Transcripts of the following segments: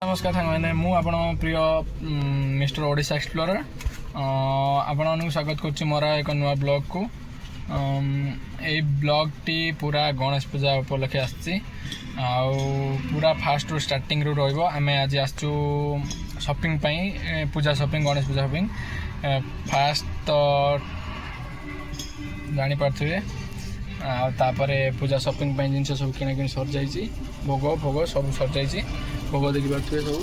नमस्कार सांग मैंने आपण प्रिय मिस्टर ओडिशा एक्सप्लोरर आपण स्वागत कर मोर एक नुआ ब्लॉग को यही ब्लॉग टी पूरा गणेश पूजा उपलक्षे आसी पूरा फास्ट रू स्टार्टिंग रू रही आज आसचु शॉपिंग पूजा शॉपिंग गणेश पूजा शॉपिंग फास्ट तो जापारे तापरे पूजा शॉपिंग जिन सब किना सर जाइए भोग भोग सब सर जाइए भोग देखिपे सब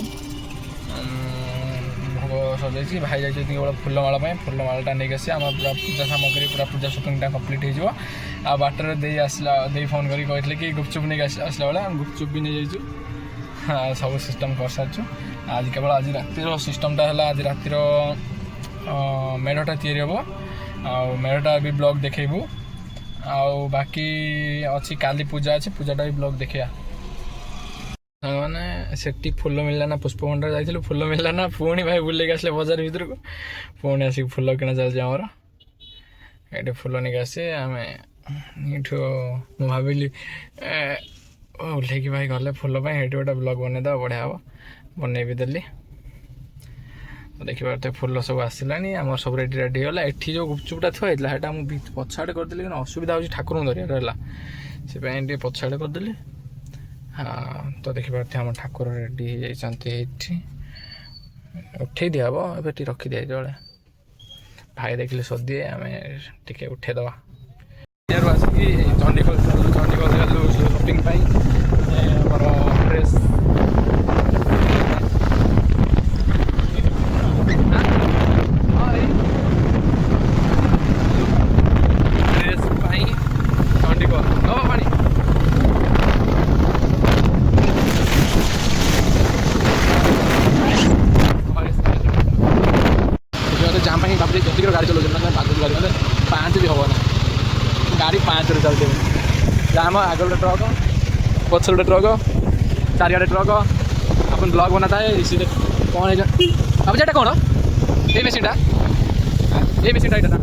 भोग सजाई भाई जाइए केवल फूलमाला फूलमाला नहीं आसी आम पूरा पूजा सामग्री पूरा पूजा शॉपिंग कम्प्लीट हो बाटर दे आसला दे फोन करी कहते कि गुपचुप नहीं आसला बेला गुपचुप भी नहीं जाइए सब सिस्टम कर सारी आज केवल आज रातिर सिस्टमटा है आज रातिर मेढ़टा या मेढ़टा भी ब्लॉग देखेबू बाकी अच्छी काली पूजा अच्छी पूजाटा भी ब्लॉग देखा मैंने से फुल मिलला ना पुष्पमंडल जाइए फुल मिलला ना पुणी भाई बुले आसले बजार भर को पुणी आसिक फुल किना चलती आमर ये फुल नहीं आसे आम ये भाविली ओह्ल भाई गले फुल ये गोटे ब्लॉग बनईद बढ़िया हम बनई भी देली देखिए फुल सब आसला आम सब रेडी रेडी होगा ये जो गुपचुपटा थोड़ा है मुझे पछाड़े करदेली असुविधा हो ठाकुर धरिया से पछाड़े करदेली हाँ तो देखिए आम ठाकुर रेडी हो जाती उठे दिहब ए रखी दिए जो भाई देखिले सदी आम टे उठेद आसिक चंडीखोल शॉपिंग ड्रेस गाड़ी चलो गाड़ी मतलब 5 भी हम ना गाड़ी 5 रे चलते आम आग गोटे ट्रक पछ गोटे ट्रक चारिड़े ट्रक अपन ब्लॉग बनाता है इसी कौन है अब जेटा कौन ये मेसीनटा यहाँ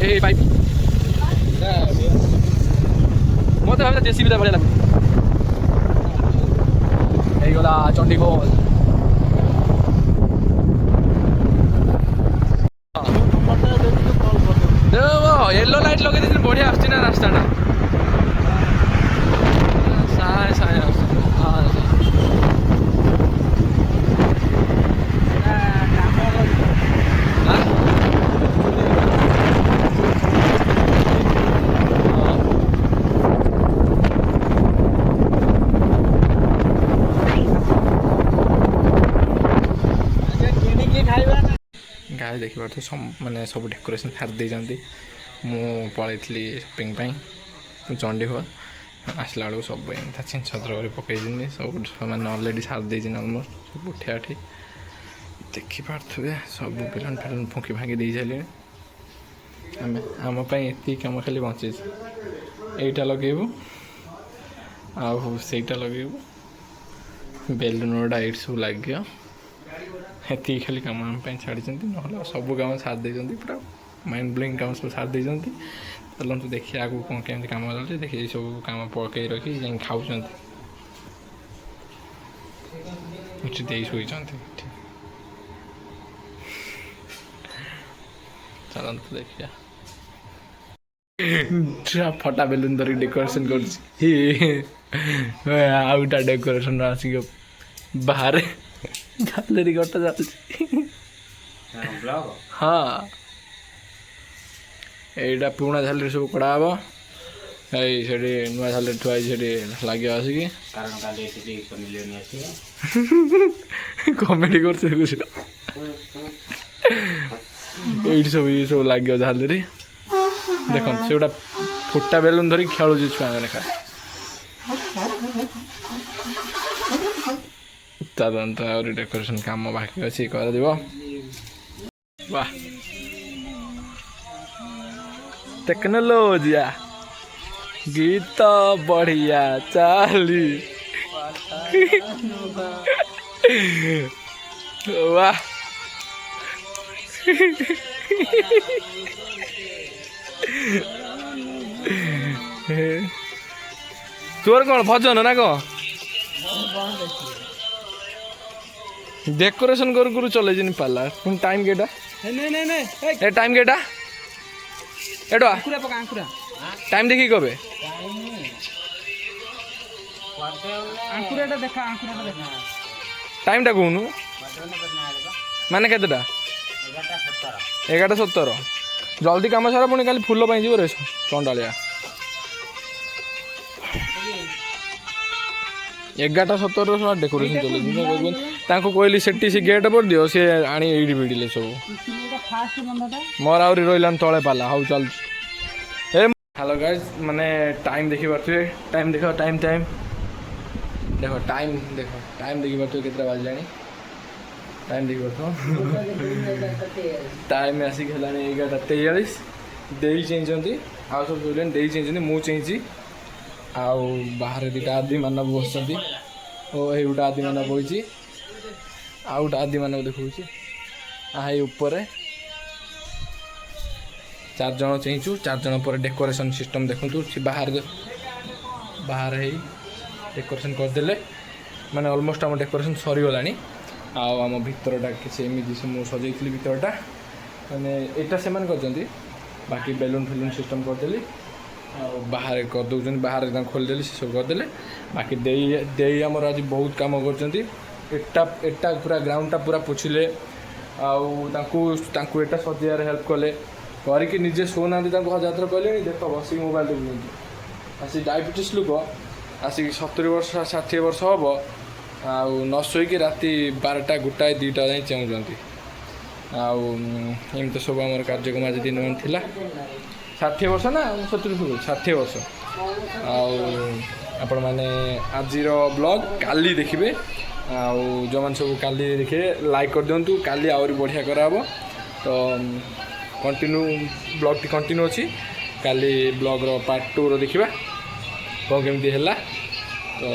ये पाइप मत भाव जेसीबी बढ़िया लगे गला चंडीखोल येलो लाइट लगे दी बढ़िया आसना रास्ताटा साए साए गाय देखिए तो माने सब डेकोरेशन सारी दे मु पलि शॉपिंग चंडीखोल आसला बेलू सब छिन छत्र पकई सब मैंने अलरेडी सारी अलमोस्ट सब उठा उठी देखिपे सब बेलन फेलन फुंकी फांकी दे सारे आम ये कम खाली बचे यहीटा लगेबू आईटा लगेबू बेलून गुड़ा ये सब लगे ये खाली कम आम छाड़ी ना सब कम सारी दे पूरा माइंड ब्लोइंग काम सब सारी देते चलते देखिए आगे कौन केमती कम चलते देखिए सब कम पकई रखी जा खाऊ शुई चलते देखिए फटा बेलून धरिक डेकोरेशन कर डेकोरेशन आसिक बाहर गैलरी गोटा चलती हाँ यहाँ पुराना झालरी सब कड़ा हम ये नुआ झालरी थुआ लगे आसिक कमेडी कर सब ये सब लगे झालरी देख से गोटा फुटा बेलून धरिक खेलुचे छुआ मैंने खा तदंत और डेकोरेशन काम बाकी अच्छी कर वाह टेक्नोलॉजिया गीत बढ़िया चाली वाह तोर कौन भजन ना कौन डेकोरेशन करू करू चले पाला टाइम केटा ए टाइम केटा एटा टाइम देखी कबे टाइम टा कहूनु माने केतेटा 11:17 जल्दी काम सारा पुणी खाली फुल जीव रे चंडालिया 11:17 डेकोरेशन चले कहली से गेट पर दियो सी आनी एडी भिड़िले सब मोर आउरी रहिलान तळे पाला हाउ चल ए हेलो गाइस माने टाइम देखि पारथि टाइम देखो टाइम देखो टाइम देखि पारथि केतरा बाजलानी टाइम देखि पारथि टाइम आसी गेलानी 11:43 देई चेंज होंती आ सब जोलेन देई चेंज होंती मु चेंजी आउ बाहर दुटा आदि मान बसती ओ ये गोटे आदि मान बही आउ गोटे आदि मान देखा आई उपर 4 जन चेंचु 4 जन पर डेकोरेशन सिस्टम देखु बाहर बाहर डेकोरेशन करदे माने ऑलमोस्ट आम डेकोरेशन सरीगला आम भितरटा किसी एमती मुझे सजाई भितरटा माने एटा से बाकी बेलून फेलून सिस्टम करदेली बाहर करदे बाहर खोलीदेली से सब करदे बाकी दे आमर आज बहुत कम करटा पूरा ग्राउंडटा पूरा पोछिले आटा सजाइबार हेल्प कले करके निजे शोना 1000 थर कहले देख बस मोबाइल देखुं आसी डायबिटीज लोक आसिक 70 वर्ष 60 वर्ष हम आउ न शोक राति 12टा 1टा 2टा जाए चाहूँगी आम तो सब आम कार्यक्रम आज दिन मान था 60 वर्ष ना 70 60 वर्ष आपण मैंने आज ब्लॉग काली देखिए जो मैंने सब काली देखे लाइक कर दिंतु काली आहरी बढ़िया कराब तो कंटिन्यू ब्लॉग टी कंटिन्यू अच्छी काली ब्लॉग पार्ट 2 देखा कौन केमती है तो